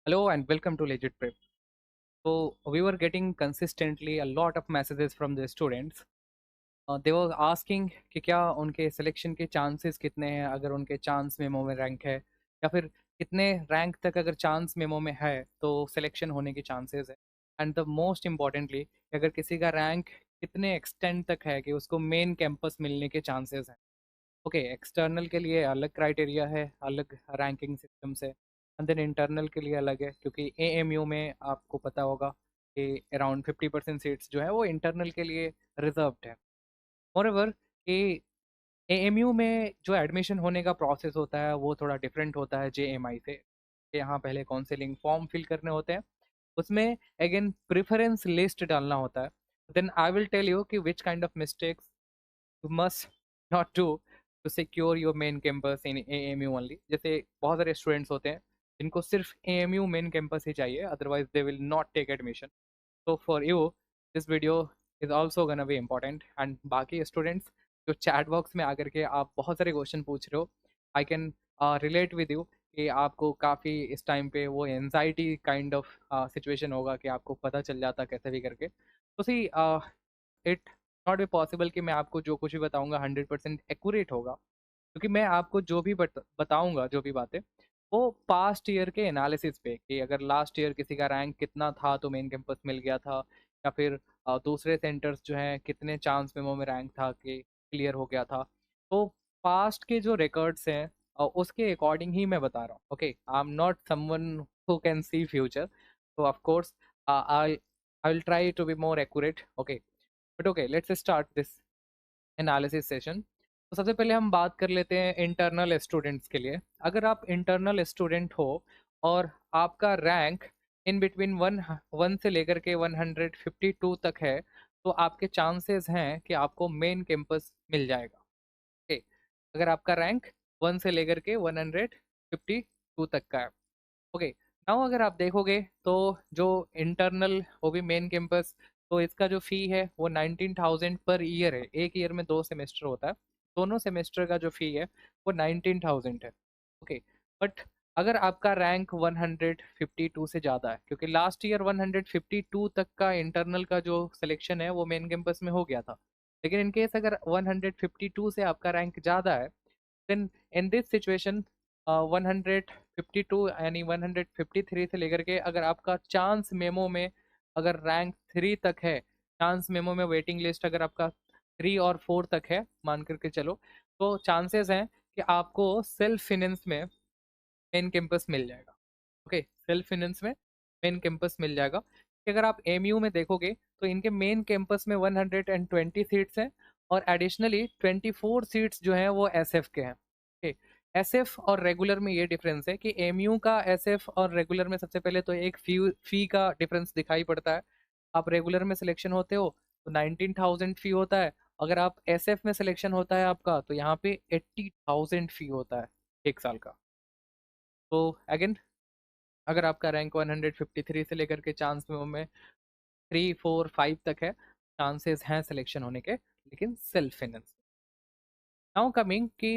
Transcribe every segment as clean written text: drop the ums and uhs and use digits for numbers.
Hello and welcome to Legit Prep. So we were getting consistently a lot of messages from the students. They were asking कि क्या उनके selection के chances कितने हैं अगर उनके चांस मेमो में रैंक है या फिर कितने रैंक तक अगर चांस मेमो में है तो सिलेक्शन होने के चांसेस है। एंड द मोस्ट इम्पॉर्टेंटली अगर किसी का रैंक कितने एक्सटेंड तक है कि उसको मेन कैंपस मिलने के चांसेस हैं। ओके, एक्सटर्नल के लिए अलग क्राइटेरिया है, अलग रैंकिंग सिस्टम से। एंड देन इंटरनल के लिए अलग है क्योंकि एएमयू में आपको पता होगा कि अराउंड 50% सीट्स जो है वो इंटरनल के लिए रिजर्व्ड है। मोreover कि एएमयू में जो एडमिशन होने का प्रोसेस होता है वो थोड़ा डिफरेंट होता है जेएमआई से। कि यहाँ पहले काउंसलिंग फॉर्म फिल करने होते हैं, उसमें अगेन प्रेफरेंस लिस्ट डालना होता है। Then I will tell you कि which kind of mistakes you must not do to secure your main campus in AMU only। जैसे बहुत सारे स्टूडेंट्स होते हैं जिनको सिर्फ AMU मेन कैंपस ही चाहिए, otherwise they will not take admission. तो for you this video is also gonna be important. And बाकी स्टूडेंट्स जो चैट बॉक्स में आकर के आप बहुत सारे क्वेश्चन पूछ रहे हो, I can relate with you कि आपको काफ़ी इस टाइम पे वो एनजाइटी काइंड ऑफ सिचुएशन होगा कि आपको पता चल जाता कैसे भी करके। तो see it not be possible कि मैं आपको जो कुछ भी बताऊंगा 100% एक्यूरेट होगा, क्योंकि मैं आपको जो भी बताऊंगा जो भी बातें वो पास्ट ईयर के एनालिसिस पे कि अगर लास्ट ईयर किसी का रैंक कितना था तो मेन कैंपस मिल गया था, या फिर दूसरे सेंटर्स जो हैं कितने चांस मेमो में रैंक था कि क्लियर हो गया था। तो पास्ट के जो रिकॉर्ड्स हैं उसके अकॉर्डिंग ही मैं बता रहा हूँ। Okay, I am not someone who can see future, तो of course I I will try to be more accurate. Okay, but okay, let's start this analysis session. तो सबसे पहले हम बात कर लेते हैं इंटरनल स्टूडेंट्स के लिए। अगर आप इंटरनल स्टूडेंट हो और आपका rank in between one one से लेकर के 152 तक है, तो आपके चांसेस हैं कि आपको मेन कैंपस मिल जाएगा। ओके, अगर आपका रैंक 1 से लेकर के 152 तक का है। ओके, नाउ अगर आप देखोगे तो जो इंटरनल वो भी मेन कैंपस, तो इसका जो फी है वो 19,000 पर ईयर है। एक ईयर में 2 सेमेस्टर होता है, दोनों सेमेस्टर का जो फी है वो 19,000 है। ओके, बट अगर आपका रैंक 152 से ज़्यादा है, क्योंकि लास्ट ईयर 152 तक का इंटरनल का जो सिलेक्शन है वो मेन कैंपस में हो गया था, लेकिन इन केस अगर 152 से आपका रैंक ज़्यादा है, देन इन दिस सिचुएशन 152 यानी 153 से लेकर के अगर आपका चांस मेमो में अगर रैंक 3 तक है, चांस मेमो में वेटिंग लिस्ट अगर आपका 3 और 4 तक है मान करके चलो, तो चांसेस हैं कि आपको सेल्फ फिनेंस में मेन कैंपस मिल जाएगा। ओके, सेल्फ फाइनेंस में मेन कैंपस मिल जाएगा कि अगर आप एमयू में देखोगे तो इनके मेन कैंपस में 120 सीट्स हैं, और एडिशनली 24 सीट्स जो हैं वो एसएफ के हैं। ओके, एसएफ और रेगुलर में ये डिफरेंस है कि एमयू का एसएफ और रेगुलर में सबसे पहले तो एक फी का डिफरेंस दिखाई पड़ता है। आप रेगुलर में सिलेक्शन होते हो तो 19,000 फी होता है, अगर आप एसएफ में सिलेक्शन होता है आपका तो यहाँ पे 80,000 फी होता है 1 साल का। तो अगेन अगर आपका रैंक 153 से लेकर के चांस में 3 4 5 तक है, चांसेस हैं सिलेक्शन होने के, लेकिन सेल्फ फाइनेंस। नाउ कमिंग कि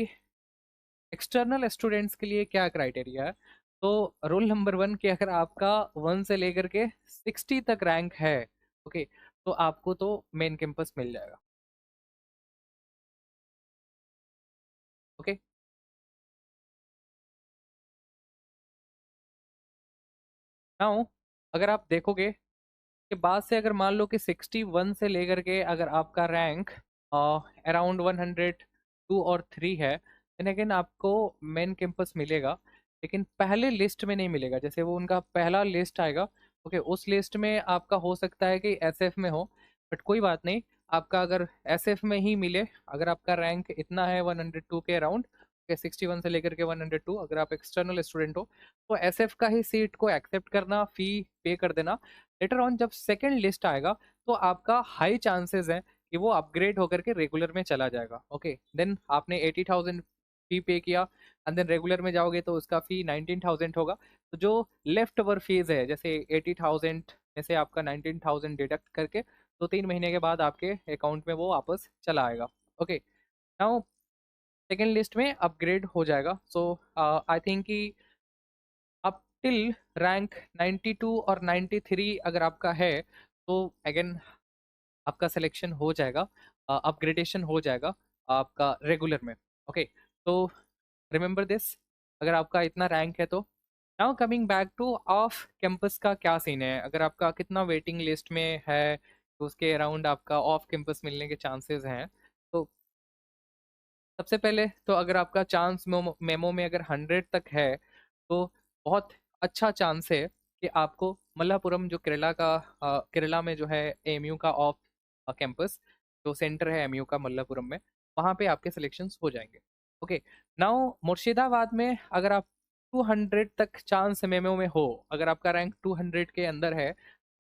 एक्सटर्नल स्टूडेंट्स के लिए क्या क्राइटेरिया है। तो रूल नंबर 1 कि अगर आपका 1 से लेकर के 60 तक रैंक है, ओके, तो आपको तो मेन कैंपस मिल जाएगा। ओके, नाउ अगर आप देखोगे के बाद से अगर मान लो कि 61 से लेकर के अगर आपका रैंक अराउंड 102 और 3 है, देन अगेन आपको मेन कैंपस मिलेगा, लेकिन पहले लिस्ट में नहीं मिलेगा। जैसे वो उनका पहला लिस्ट आएगा, ओके, उस लिस्ट में आपका हो सकता है कि एसएफ में हो, बट कोई बात नहीं, आपका अगर एसएफ में ही मिले, अगर आपका रैंक इतना है 102 के अराउंड, 61 से लेकर के 102, अगर आप एक्सटर्नल स्टूडेंट हो तो एसएफ का ही सीट को एक्सेप्ट करना, फी पे कर देना। लेटर ऑन जब सेकंड लिस्ट आएगा तो आपका हाई चांसेस है कि वो अपग्रेड होकर के रेगुलर में चला जाएगा। ओके, देन आपने 80,000 फी पे किया, एंड देन रेगुलर में जाओगे तो उसका फी 19,000 होगा। तो जो लेफ्ट ओवर फीस है, जैसे 80,000 में से आपका 19,000 डिडक्ट करके 2 3 महीने के बाद आपके अकाउंट में वो वापस चला आएगा। ओके, नाउ सेकेंड लिस्ट में अपग्रेड हो जाएगा। सो आई थिंक कि आप टिल रैंक 92 और 93 अगर आपका है तो अगेन आपका सिलेक्शन हो जाएगा, अपग्रेडेशन हो जाएगा आपका रेगुलर में। ओके, तो रिमेंबर दिस, अगर आपका इतना रैंक है तो। Now coming back two off campus का क्या सीन है, अगर आपका कितना वेटिंग लिस्ट में है तो उसके अराउंड आपका ऑफ कैंपस मिलने के चांसेस हैं। तो सबसे पहले तो अगर आपका चांस मेमो में अगर 100 तक है तो बहुत अच्छा चांस है कि आपको मल्लापुरम जो केरला का केरला में जो है एएमयू का ऑफ कैंपस जो सेंटर है एएमयू का मल्लापुरम में, वहाँ पे आपके सिलेक्शंस हो जाएंगे। ओके, नाउ मुर्शिदाबाद में अगर आप 200 तक चांस मेमो में हो, अगर आपका रैंक 200 के अंदर है,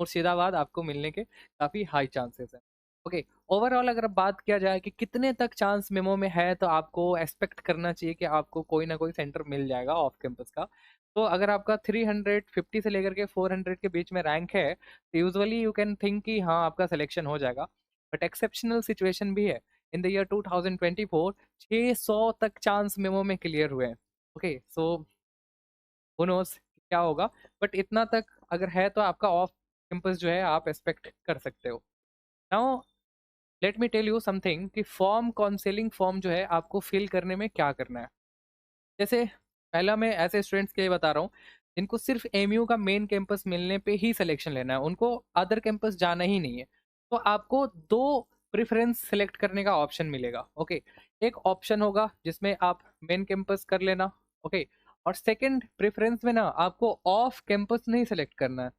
मुर्शिदाबाद आपको मिलने के काफ़ी हाई चांसेस हैं। ओके, ओवरऑल अगर बात किया जाए कि कितने तक चांस मेमो में है तो आपको एक्सपेक्ट करना चाहिए कि आपको कोई ना कोई सेंटर मिल जाएगा ऑफ कैंपस का। तो अगर आपका 350 से लेकर के 400 के बीच में रैंक है तो यूजुअली यू कैन थिंक कि हाँ आपका सिलेक्शन हो जाएगा। बट एक्सेप्शनल सिचुएशन भी है। इन द ईयर 2024 600 तक चांस मेमो में क्लियर हुए हैं। ओके, सो हु नोस क्या होगा, बट इतना तक अगर है तो आपका ऑफ कैंपस जो है आप एक्सपेक्ट कर सकते हो। Now let me tell you something कि फॉर्म काउंसलिंग फॉर्म जो है आपको फिल करने में क्या करना है। जैसे पहला मैं ऐसे स्टूडेंट्स के लिए बता रहा हूँ जिनको सिर्फ एमयू का मेन कैंपस मिलने पे ही सिलेक्शन लेना है, उनको अदर कैंपस जाना ही नहीं है। तो आपको दो प्रेफरेंस सेलेक्ट करने का ऑप्शन मिलेगा। ओके, एक ऑप्शन होगा जिसमें आप मेन कैंपस कर लेना। ओके, और सेकंड प्रेफरेंस में ना आपको ऑफ कैंपस नहीं सेलेक्ट करना है।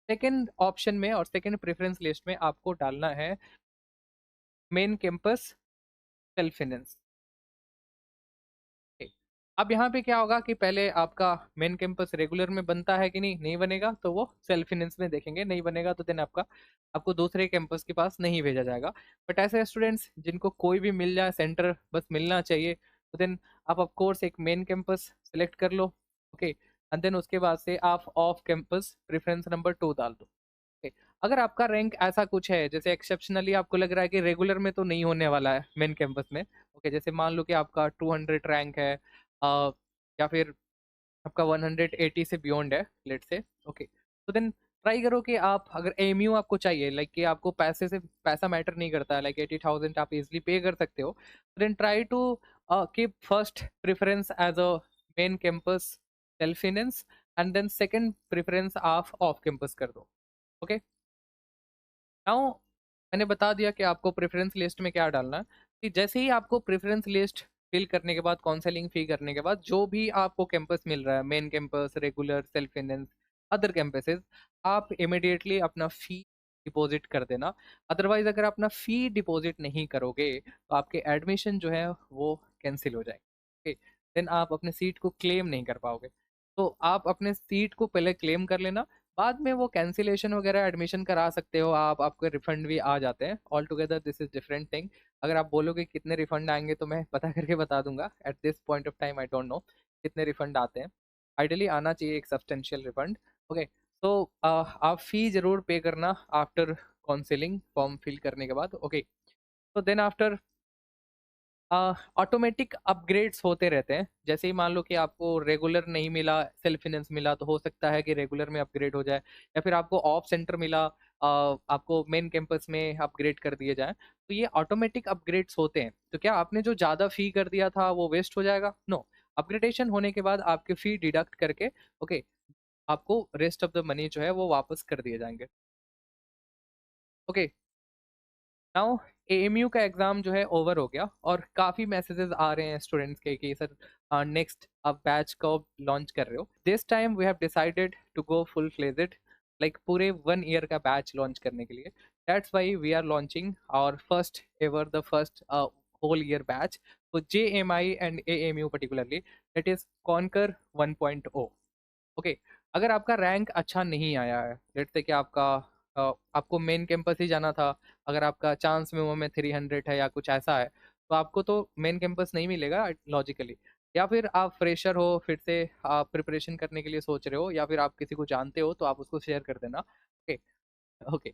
सेकंड ऑप्शन में और सेकंड प्रेफरेंस लिस्ट में आपको डालना है मेन कैंपस सेल्फ फाइनेंस। ठीक। अब यहाँ पे क्या होगा कि पहले आपका मेन कैंपस रेगुलर में बनता है कि नहीं, नहीं बनेगा तो वो सेल्फ फाइनेंस में देखेंगे, नहीं बनेगा तो देन आपको दूसरे कैंपस के पास नहीं भेजा जाएगा। बट ऐसे स्टूडेंट्स जिनको कोई भी मिल जाए सेंटर बस मिलना चाहिए, तो देन आप ऑफ कोर्स एक मेन कैंपस सेलेक्ट कर लो। ओके, एंड देन उसके बाद से आप ऑफ कैंपस प्रेफरेंस नंबर 2 डाल दो। ओके, अगर आपका रैंक ऐसा कुछ है जैसे एक्सेप्शनली आपको लग रहा है कि रेगुलर में तो नहीं होने वाला है मेन कैंपस में। ओके, जैसे मान लो कि आपका 200 रैंक है, अ, या फिर आपका 180 से बियॉन्ड है लेट से। ओके, तो देन ट्राई करो कि आप अगर एमयू आपको चाहिए, लाइक कि आपको पैसे से पैसा मैटर नहीं करता है, लाइक 80,000 आप इजिली पे कर सकते हो, then try to keep first preference as a main campus self finance, and then second preference आप ऑफ कैंपस कर दो। ओके, नाउ मैंने बता दिया कि आपको प्रेफरेंस लिस्ट में क्या डालना है। कि जैसे ही आपको प्रेफरेंस लिस्ट फिल करने के बाद, काउंसलिंग फी करने के बाद, जो भी आपको कैंपस मिल रहा है, main campus, regular, self finance, other campuses, आप इमिडिएटली अपना फी डिपॉजिट कर देना। अदरवाइज अगर अपना फी डिपॉजिट नहीं करोगे तो आपके एडमिशन जो है वो कैंसिल हो जाएंगे। देन आप अपने सीट को क्लेम नहीं कर पाओगे। तो आप अपने सीट को पहले क्लेम कर लेना, बाद में वो कैंसिलेशन वगैरह एडमिशन करा सकते हो आप, आपके रिफंड भी आ जाते हैं। All together this is different thing. अगर आप बोलोगे कितने रिफंड आएंगे तो मैं पता करके बता दूंगा। At this point of time I don't know कितने रिफंड आते हैं। आइडियली आना चाहिए एक सब्सटेंशियल रिफंड। ओके, तो आप फी जरूर पे करना आफ्टर काउंसिलिंग फॉर्म फिल करने के बाद। ओके, तो देन आफ्टर ऑटोमेटिक अपग्रेड्स होते रहते हैं। जैसे ही मान लो कि आपको रेगुलर नहीं मिला, सेल्फ फाइनेंस मिला, तो हो सकता है कि रेगुलर में अपग्रेड हो जाए, या फिर आपको ऑफ सेंटर मिला, आपको मेन कैंपस में अपग्रेड कर दिए जाए। तो ये ऑटोमेटिक अपग्रेड्स होते हैं। तो क्या आपने जो ज़्यादा फी कर दिया था वो वेस्ट हो जाएगा? नो, अपग्रेडेशन होने के बाद आपके फी डिडक्ट करके ओके आपको रेस्ट ऑफ द मनी जो है वो वापस कर दिए जाएंगे। ओके, नाउ एएमयू का एग्जाम जो है ओवर हो गया और काफ़ी मैसेजेस आ रहे हैं स्टूडेंट्स के कि सर नेक्स्ट आप बैच कब लॉन्च कर रहे हो। This time we have decided to go full fledged, like पूरे 1 ईयर का बैच लॉन्च करने के लिए। That's why we are launching our first ever the first whole year batch for JMI and AMU particularly, that is Conquer 1.0। Okay, अगर आपका rank अच्छा नहीं आया है, लेट्स से कि आपको मेन कैंपस ही जाना था, अगर आपका चांस में वो में 300 है या कुछ ऐसा है, तो आपको तो मेन कैंपस नहीं मिलेगा लॉजिकली। या फिर आप फ्रेशर हो, फिर से आप प्रिपरेशन करने के लिए सोच रहे हो, या फिर आप किसी को जानते हो तो आप उसको शेयर कर देना। ओके। ओके,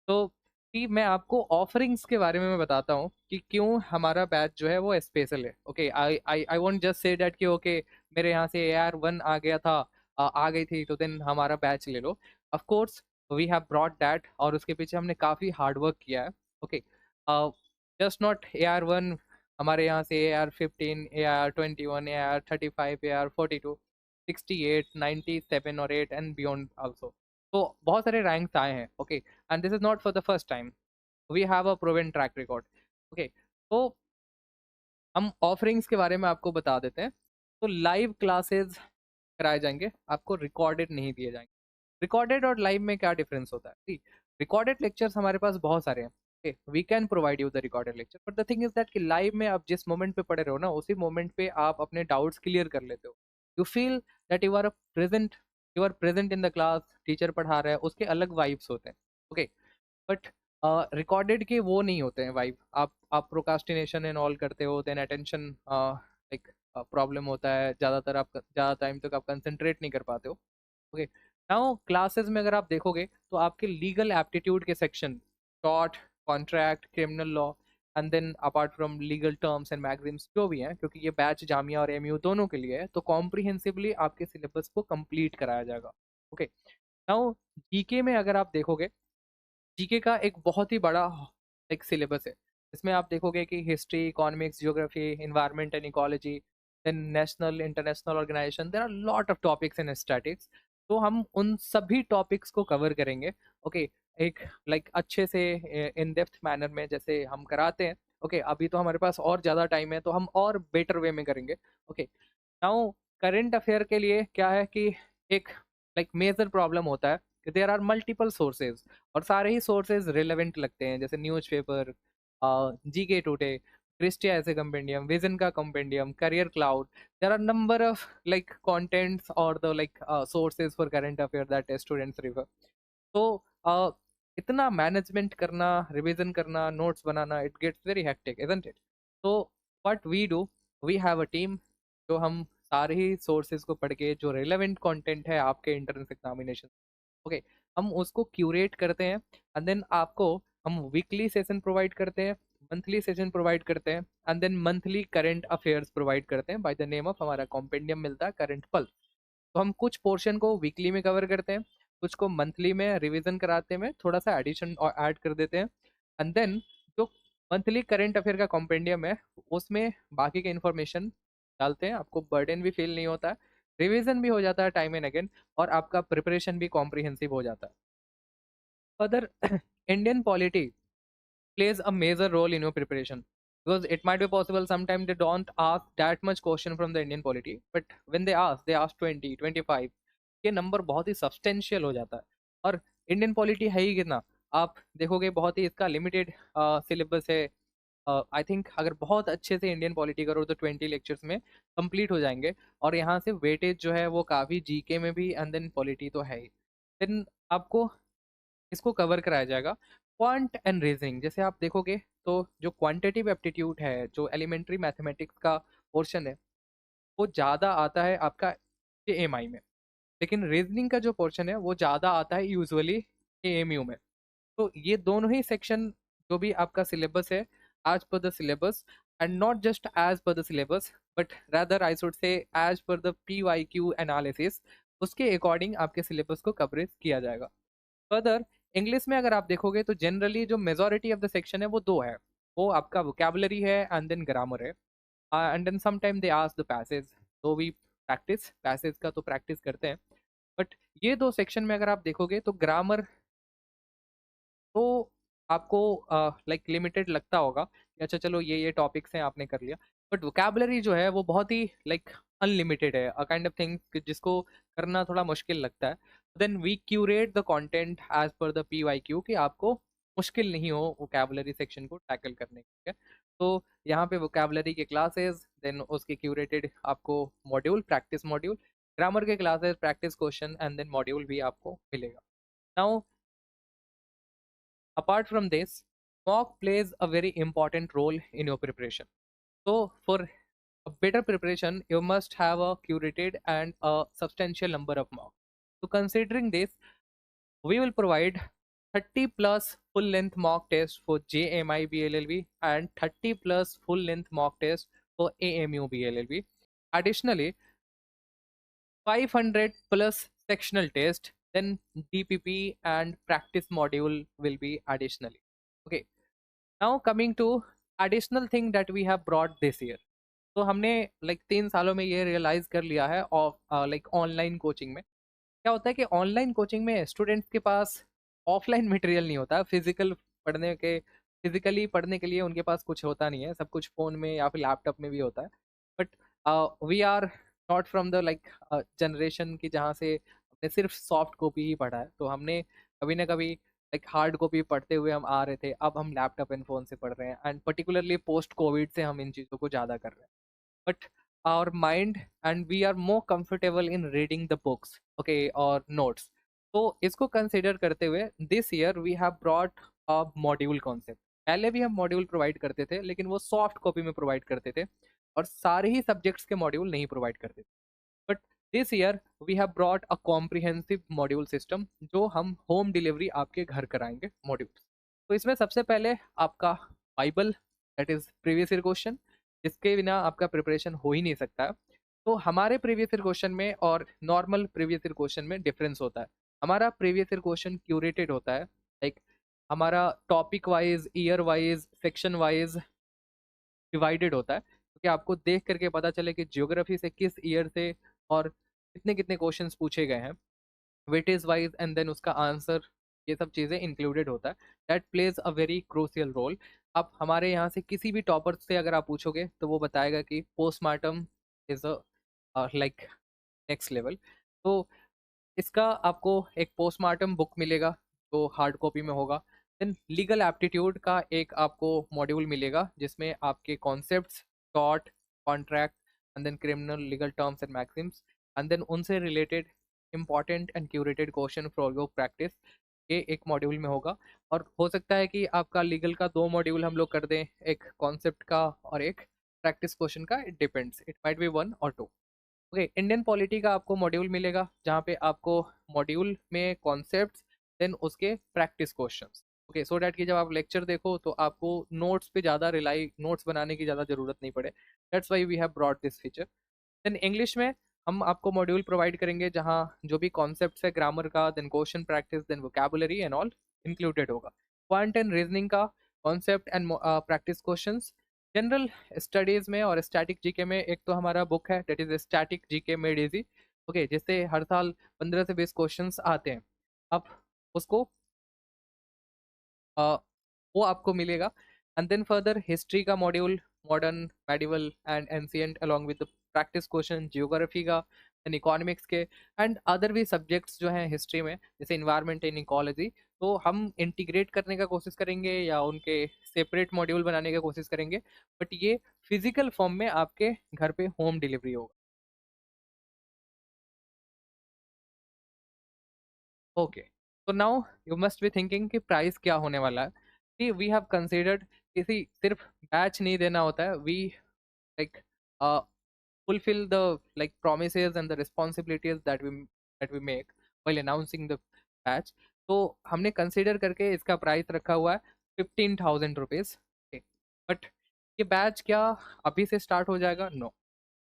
तो कि मैं आपको ऑफरिंग्स के बारे में मैं बताता हूँ कि क्यों हमारा बैच जो है वो स्पेशल है। Okay, I I I won't just say that कि ओके मेरे यहाँ से AR1 आ गया था आ गई थी तो देन हमारा बैच ले लो। Of course we have brought that, और उसके पीछे हमने काफ़ी हार्ड वर्क किया है। ओके, जस्ट नॉट AR1, हमारे यहाँ से AR15, AR21, AR35, AR42, 68, 97 और 8 एंड बियॉन्ड आल्सो। तो बहुत सारे रैंक्स आए हैं। Okay, and this is not for the first time, we have a proven track record. Okay, तो हम ऑफरिंग्स के बारे में आपको बता देते हैं। तो लाइव क्लासेस कराए जाएंगे, आपको रिकॉर्डेड नहीं दिए जाएंगे। रिकॉर्डेड और लाइव में क्या डिफरेंस होता है? रिकॉर्डेड लेक्चर्स हमारे पास बहुत सारे हैं, we can provide you the recorded lecture, but the thing is that कि लाइव में आप जिस मोमेंट पे पढ़े रहो ना, उसी मोमेंट पे आप अपने डाउट्स क्लियर कर लेते हो। You feel that you are present in the class, teacher पढ़ा रहा है, उसके अलग वाइब्स होते हैं। ओके, बट रिकॉर्डेड के वो नहीं होते हैं वाइब। आप प्रोकास्टिनेशन एंड ऑल करते हो, देन अटेंशन लाइक प्रॉब्लम होता है, ज़्यादातर आप ज़्यादा टाइम तक आप कंसंट्रेट नहीं कर पाते हो। ओके, नाउ क्लासेस में अगर आप देखोगे तो आपके लीगल एप्टीट्यूड के सेक्शन, टॉट, contract, criminal law, and then apart from legal terms and magazines जो भी हैं, क्योंकि ये बैच जामिया और MU दोनों के लिए है, तो कॉम्प्रिहेंसिवली आपके सिलेबस को कंप्लीट कराया जाएगा। ओके, नाउ जीके में अगर आप देखोगे, जीके का एक बहुत ही बड़ा एक सिलेबस है। इसमें आप देखोगे कि history, economics, geography, environment and ecology, then national international organisation, there are lot of topics in statics. तो हम उन सभी टॉपिक्स को कवर करेंगे। ओके, एक अच्छे से इन डेप्थ मैनर में जैसे हम कराते हैं। ओके, अभी तो हमारे पास और ज़्यादा टाइम है, तो हम और बेटर वे में करेंगे। ओके, नाउ करंट अफेयर के लिए क्या है कि एक मेजर प्रॉब्लम होता है कि देयर आर मल्टीपल सोर्सेज, और सारे ही सोर्सेज रिलेवेंट लगते हैं, जैसे न्यूज़पेपर, जीके टुडे, क्रिस्टिया ऐसे कंपेंडियम, विजन का compendium, career cloud. There are number of contents और the sources for current affair that students refer. तो इतना मैनेजमेंट करना, रिवीजन करना, नोट्स बनाना, it gets very hectic, isn't it? तो what we do, we have a team, जो हम सारे ही सोर्सेज को पढ़ के जो रिलेवेंट कंटेंट है आपके एंट्रेंस एग्जामिनेशन, ओके, हम उसको क्यूरेट करते हैं, एंड देन आपको हम वीकली सेशन प्रोवाइड करते हैं, मंथली सेशन प्रोवाइड करते हैं, and then monthly current affairs provide करते हैं बाय द नेम ऑफ, हमारा कॉम्पेंडियम मिलता है करंट पल्स। तो हम कुछ पोर्शन को वीकली में कवर करते हैं, कुछ को मंथली में रिवीजन कराते हैं, थोड़ा सा एडिशन और ऐड कर देते हैं, एंड देन जो मंथली करंट अफेयर का कॉम्पेंडियम है उसमें बाकी के इन्फॉर्मेशन डालते हैं। आपको बर्डन भी फील नहीं होता है, रिवीजन भी हो जाता है टाइम एंड अगेन, और आपका प्रिपरेशन भी कॉम्प्रिहेंसिव हो जाता है। Further Indian polity plays a major role in your preparation, because it might be possible sometimes they don't ask that much question from the Indian polity, but when they ask 20 25, ये number बहुत ही substantial हो जाता है। और Indian polity है ही कितना, आप देखोगे बहुत ही इसका लिमिटेड सिलेबस है। आई थिंक अगर बहुत अच्छे से इंडियन पॉलिटी करो तो 20 लेक्चर्स में कंप्लीट हो जाएंगे, और यहाँ से वेटेज जो है वो काफ़ी जीके में भी, एंड देन पॉलिटी तो है ही। देन आपको इसको कवर कराया जाएगा। क्वांट एंड रीजनिंग जैसे आप देखोगे, तो जो क्वांटिटिव एप्टीट्यूड है, जो एलिमेंट्री मैथमेटिक्स का पोर्शन है, वो ज़्यादा आता है आपका AMI में, लेकिन रीजनिंग का जो पोर्शन है वो ज़्यादा आता है यूजुअली AMU में। तो ये दोनों ही सेक्शन जो भी आपका सिलेबस है, as per the syllabus, and not just as per the syllabus, but rather I should say as per the PYQ analysis, उसके अकॉर्डिंग आपके सिलेबस को कवरेज किया जाएगा। फर्दर इंग्लिश में अगर आप देखोगे तो जनरली जो मेजोरिटी ऑफ द सेक्शन है वो दो है, वो आपका वोकेबलरी है एंड देन ग्रामर है, and then sometime they ask the passage, तो वी प्रैक्टिस पैसेज का तो प्रैक्टिस करते हैं। बट ये दो सेक्शन में अगर आप देखोगे तो ग्रामर तो आपको लिमिटेड लगता होगा कि अच्छा चलो ये टॉपिक्स हैं आपने कर लिया, बट वोकेबलरी जो है वो बहुत ही अनलिमिटेड है, अ काइंड ऑफ थिंग जिसको करना थोड़ा मुश्किल लगता है। Then we curate the content as per the PYQ कि आपको मुश्किल नहीं हो वोकेबलरी सेक्शन को टैकल करने के। तो यहाँ पे वोकेबलरी के क्लासेस, देन उसके क्यूरेटेड आपको मॉड्यूल, प्रैक्टिस मॉड्यूल, ग्रामर के classes, practice question, and then module भी आपको मिलेगा। Now apart from this, mock plays a very important role in your preparation. So for a better preparation, you must have a curated and a substantial number of mock. So considering this, we will provide 30 plus full length mock tests for JMI BLLB and 30 plus full length mock tests for AMU BLLB. Additionally, 500 plus sectional test, then DPP and practice module will be additionally. Okay, now coming to additional thing that we have brought this year. तो हमने like 3 सालों में ये realise कर लिया है of like online coaching में क्या होता है कि ऑनलाइन कोचिंग में स्टूडेंट्स के पास ऑफलाइन मटेरियल नहीं होता, फिजिकली पढ़ने के लिए उनके पास कुछ होता नहीं है, सब कुछ फ़ोन में या फिर लैपटॉप में भी होता है। But we are not from the like generation की जहाँ से हमने सिर्फ सॉफ्ट कॉपी ही पढ़ा है, तो हमने कभी ना कभी लाइक हार्ड कॉपी पढ़ते हुए हम आ रहे थे, अब हम लैपटॉप एंड फ़ोन से पढ़ रहे हैं, एंड पर्टिकुलरली पोस्ट कोविड से हम इन चीज़ों को ज़्यादा कर रहे हैं। but our mind and we are more comfortable in reading the books, okay, or notes. तो इसको कंसिडर करते हुए this year we have brought a module concept. पहले भी हम मॉड्यूल प्रोवाइड करते थे लेकिन वो सॉफ्ट कॉपी में प्रोवाइड करते थे और सारे ही सब्जेक्ट्स के मॉड्यूल नहीं प्रोवाइड करते थे। But this year we have brought a comprehensive module system जो हम होम डिलीवरी आपके घर कराएंगे मॉड्यूल्स। तो इसमें सबसे पहले आपका Bible, that is previous year question, जिसके बिना आपका प्रिपरेशन हो ही नहीं सकता है। तो हमारे प्रीवियस ईयर क्वेश्चन में और नॉर्मल प्रीवियस ईयर क्वेश्चन में डिफरेंस होता है। हमारा प्रीवियस ईयर क्वेश्चन क्यूरेटेड होता है, लाइक हमारा topic wise, year wise, section wise divided होता है, क्योंकि आपको देख करके पता चले कि ज्योग्राफी से किस ईयर से और कितने कितने क्वेश्चंस पूछे गए हैं, वेटेज वाइज, एंड देन उसका आंसर, ये सब चीज़ें इंक्लूडेड होता है। That plays a very crucial role. आप हमारे यहाँ से किसी भी टॉपर से अगर आप पूछोगे तो वो बताएगा कि postmortem is a like next level. तो इसका आपको एक पोस्टमार्टम बुक मिलेगा जो हार्ड कॉपी में होगा। देन लीगल एप्टीट्यूड का एक आपको मॉड्यूल मिलेगा जिसमें आपके कॉन्सेप्ट्स, टॉट, contract, and then criminal legal terms and maxims, and then उनसे related important and curated question for your practice, ये एक मॉड्यूल में होगा। और हो सकता है कि आपका लीगल का 2 मॉड्यूल हम लोग कर दें, एक कॉन्सेप्ट का और एक प्रैक्टिस क्वेश्चन का, it depends, it might be 1 और 2। ओके, इंडियन पॉलिटी का आपको मॉड्यूल मिलेगा जहाँ पे आपको मॉड्यूल में कॉन्सेप्ट्स, देन उसके practice questions, okay, so that कि जब आप लेक्चर देखो तो आपको नोट्स पे ज़्यादा रिलाई, नोट्स बनाने की ज़्यादा ज़रूरत नहीं पड़े। That's why we have brought this feature. Then English में हम आपको मॉड्यूल प्रोवाइड करेंगे जहाँ जो भी कॉन्सेप्ट्स है ग्रामर का, then question practice, then vocabulary and all included होगा। क्वांट एंड रीजनिंग का concept and practice questions. General studies में और स्टैटिक जीके में एक तो हमारा बुक है, that is static GK made easy, okay, जिससे हर साल 15 से 20 क्वेश्चंस आते हैं। आप उसको अ, वो आपको मिलेगा। एंड देन फर्दर हिस्ट्री का module, modern, medieval and ancient along with practice question, geography का, एंड इकोनॉमिक्स के, एंड अदर भी सब्जेक्ट्स जो हैं हिस्ट्री में जैसे इन्वायरमेंट एंड इकोलॉजी, तो हम इंटीग्रेट करने का कोशिश करेंगे या उनके सेपरेट मॉड्यूल बनाने का कोशिश करेंगे, बट ये फिजिकल फॉर्म में आपके घर पे होम डिलीवरी होगा। ओके, तो now you must be thinking कि प्राइस क्या होने वाला है। कि वी हैव कंसिडर्ड किसी सिर्फ बैच नहीं देना होता है, we like fulfill the like promises and the responsibilities that we make while announcing the batch। तो हमने कंसिडर करके इसका प्राइस रखा हुआ है 15,000 रुपीज। बट ये बैच क्या अभी से स्टार्ट हो जाएगा? नो,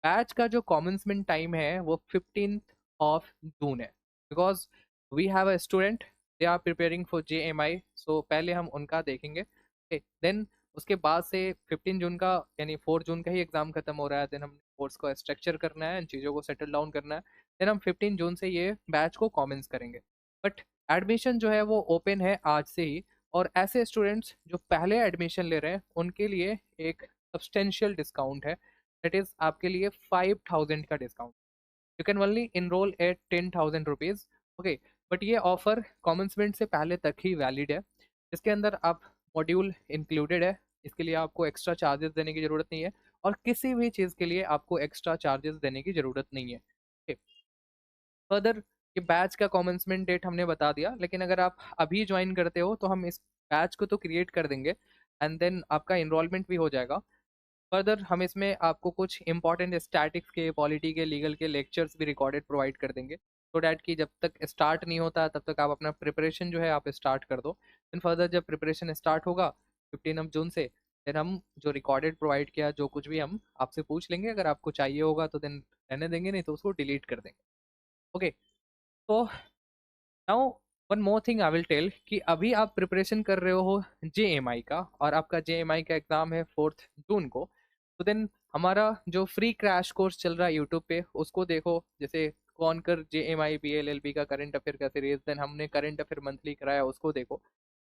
बैच का जो कॉमेंसमेंट टाइम है वो 15th of June है, because we have a student, they are preparing for JMI, so पहले हम उनका देखेंगे। देन उसके बाद से 15 जून का यानी 4 जून का ही एग्जाम खत्म हो रहा है, देन हम कोर्स को स्ट्रक्चर करना है, इन चीज़ों को सेटल डाउन करना है, देन हम 15 जून से ये बैच को कॉमेंस करेंगे। बट एडमिशन जो है वो ओपन है आज से ही, और ऐसे स्टूडेंट्स जो पहले एडमिशन ले रहे हैं उनके लिए एक सब्सटेंशियल डिस्काउंट है, दैट इज आपके लिए 5,000 का discount. You can only enroll at 10,000 rupees, okay. But ये ऑफर कॉमेंसमेंट से पहले तक ही वैलिड है। इसके अंदर आप मॉड्यूल इंक्लूडेड है, इसके लिए आपको एक्स्ट्रा चार्जेस देने की ज़रूरत नहीं है, और किसी भी चीज़ के लिए आपको एक्स्ट्रा चार्जेस देने की ज़रूरत नहीं है। फर्दर ये बैच का कॉमेंसमेंट डेट हमने बता दिया, लेकिन अगर आप अभी ज्वाइन करते हो तो हम इस बैच को तो क्रिएट कर देंगे, एंड देन आपका इनरोलमेंट भी हो जाएगा। फर्दर हम इसमें आपको कुछ इंपॉर्टेंट स्टैटिक्स के, पॉलिटी के, लीगल के लेक्चर्स भी रिकॉर्डेड प्रोवाइड कर देंगे, सो डैट कि जब तक स्टार्ट नहीं होता तब तक आप अपना प्रिपरेशन जो है आप स्टार्ट कर दो। देन फर्दर जब प्रिपरेशन स्टार्ट होगा 15 जून से, देन हम जो रिकॉर्डेड प्रोवाइड किया जो कुछ भी हम आपसे पूछ लेंगे, अगर आपको चाहिए होगा तो देन रहने देंगे, नहीं तो उसको डिलीट कर देंगे। ओके, तो now one more thing I will tell कि अभी आप प्रिपरेशन कर रहे हो जेएमआई का, और आपका जेएमआई का एग्जाम है 4 जून को। तो देन हमारा जो फ्री क्रैश कोर्स चल रहा है यूट्यूब पे, उसको देखो। जैसे कौन कर जेएमआई बीएलएलबी का करंट अफेयर का सीरीज, देन हमने करंट अफेयर मंथली कराया, उसको देखो।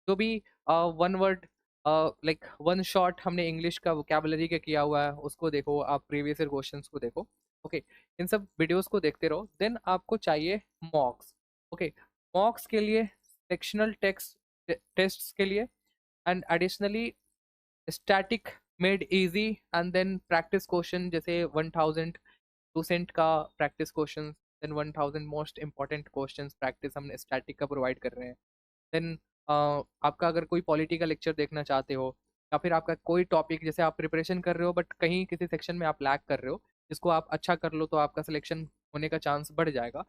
जो भी one word like one shot हमने इंग्लिश का वोकेबलरी का किया हुआ है, उसको देखो। आप प्रीवियस ईयर क्वेश्चंस को देखो। ओके, इन सब वीडियोस को देखते रहो। देन आपको चाहिए मॉक्स। ओके, मॉक्स के लिए, सेक्शनल टेक्स्ट टेस्ट्स के लिए, and additionally static made easy, and then practice question जैसे 1000 2 सेंट का practice question, then 1000 most important question practice हम स्टैटिक का प्रोवाइड कर रहे हैं। देन आपका अगर कोई पॉलिटिकल लेक्चर देखना चाहते हो, या फिर आपका कोई टॉपिक जैसे आप प्रिपरेशन कर रहे हो बट कहीं किसी सेक्शन में आप लैग कर रहे हो, जिसको आप अच्छा कर लो तो आपका सिलेक्शन होने का चांस बढ़ जाएगा।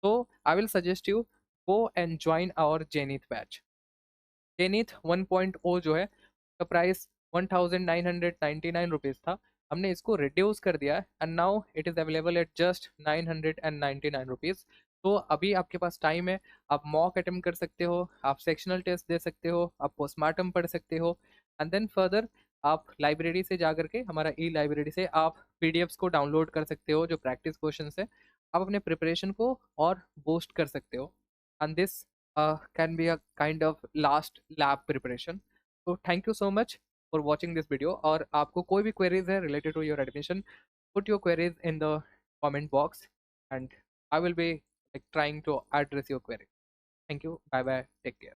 तो I will suggest you, go and join our Zenith batch. Zenith 1.0 जो है, का प्राइस 1999 था। हमने इसको रिड्यूस कर दिया है, and now it is available at just 999 rupees. तो अभी आपके पास टाइम है, आप मॉक अटेम्प्ट कर सकते हो, आप सेक्शनल टेस्ट दे सकते हो, आप पोस्टमार्टम पढ़ सकते हो, एंड देन फर्दर आप लाइब्रेरी से जा करके, हमारा ई लाइब्रेरी से आप पीडीएफ्स को डाउनलोड कर सकते हो जो प्रैक्टिस क्वेश्चन है। आप अपने प्रिपरेशन को और बूस्ट कर सकते हो, and this can be a kind of last lab preparation. So thank you so much for watching this video, और आपको कोई भी queries है related to your admission, put your queries in the comment box, and I will be like trying to address your query. Thank you, bye bye, take care.